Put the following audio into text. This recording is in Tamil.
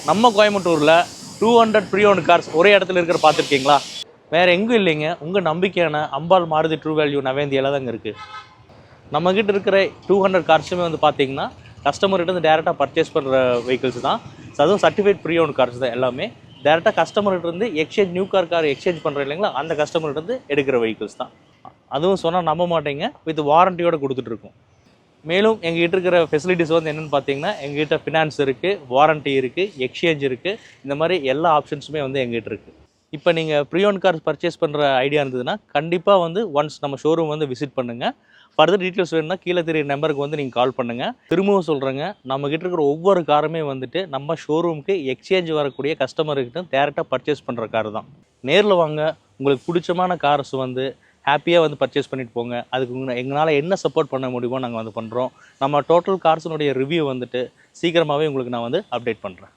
நம்ம கோயம்புத்தூரில் 200 ப்ரீ-ஓன்ட் கார்ஸ் ஒரே இடத்துல இருக்கிற பார்த்துருக்கீங்களா? வேறு எங்கும் இல்லைங்க. உங்கள் நம்பிக்கையான அம்பாள் மாருதி ட்ரூ வேல்யூ நவேந்தியில் தாங்க இருக்குது. நம்மக்கிட்ட இருக்கிற 200 கார்ஸுமே வந்து பார்த்தீங்கன்னா கஸ்டமர்கிட்ட வந்து டேரெக்டாக பர்ச்சேஸ் பண்ணுற வெஹிக்கிள்ஸ் தான். அதுவும் சர்டிஃபைட் ப்ரீ-ஓன்ட் கார்ஸ் தான் எல்லாமே. டேரெக்டாக கஸ்டமர்கிட்ட இருந்து எக்ஸ்சேஞ்ச் நியூ கார் எக்ஸ்சேஞ்ச் பண்ணுறோம் இல்லைங்களா, அந்த கஸ்டமர்கிட்ட இருந்து எடுக்கிற வெஹிக்கிள்ஸ் தான். அதுவும் சொன்னால் நம்ப மாட்டேங்க, வித் வாரண்டியோடு கொடுத்துட்ருக்கோம். மேலும் எங்ககிட்ட இருக்கிற ஃபெசிலிட்டிஸ் வந்து என்னென்னு பார்த்தீங்கன்னா, எங்ககிட்ட ஃபினான்ஸ் இருக்குது, வாரண்ட்டி இருக்குது, எக்ஸ்சேஞ்ச் இருக்குது. இந்த மாதிரி எல்லா ஆப்ஷன்ஸுமே வந்து எங்ககிட்ட இருக்குது. இப்போ நீங்கள் ப்ரீ-ஓன்ட் கார் பர்ச்சேஸ் பண்ணுற ஐடியா இருந்ததுன்னா கண்டிப்பாக வந்து ஒன்ஸ் நம்ம ஷோரூம் வந்து விசிட் பண்ணுங்கள். ஃபர்தர் டீட்டெயில்ஸ் வேணும்னா கீழே தெரிய நம்பருக்கு வந்து நீங்கள் கால் பண்ணுங்கள். திரும்பவும் சொல்கிறேங்க, நம்மக்கிட்ட இருக்கிற ஒவ்வொரு காருமே வந்துட்டு நம்ம ஷோரூமுக்கு எக்ஸ்சேஞ்ச் வரக்கூடிய கஸ்டமர்கிட்ட டேரெக்டாக பர்ச்சேஸ் பண்ணுற கார் தான். நேரில் வாங்க, உங்களுக்கு பிடிச்சமான கார்ஸ் வந்து ஹாப்பியாக வந்து பர்ச்சேஸ் பண்ணிட்டு போங்க. அதுக்கு எங்களால் என்ன சப்போர்ட் பண்ண முடியுமோ நாங்கள் வந்து பண்ணுறோம். நம்ம டோட்டல் கார்ஸினுடைய ரிவ்யூ வந்துட்டு சீக்கிரமாகவே உங்களுக்கு நான் வந்து அப்டேட் பண்ணுறேன்.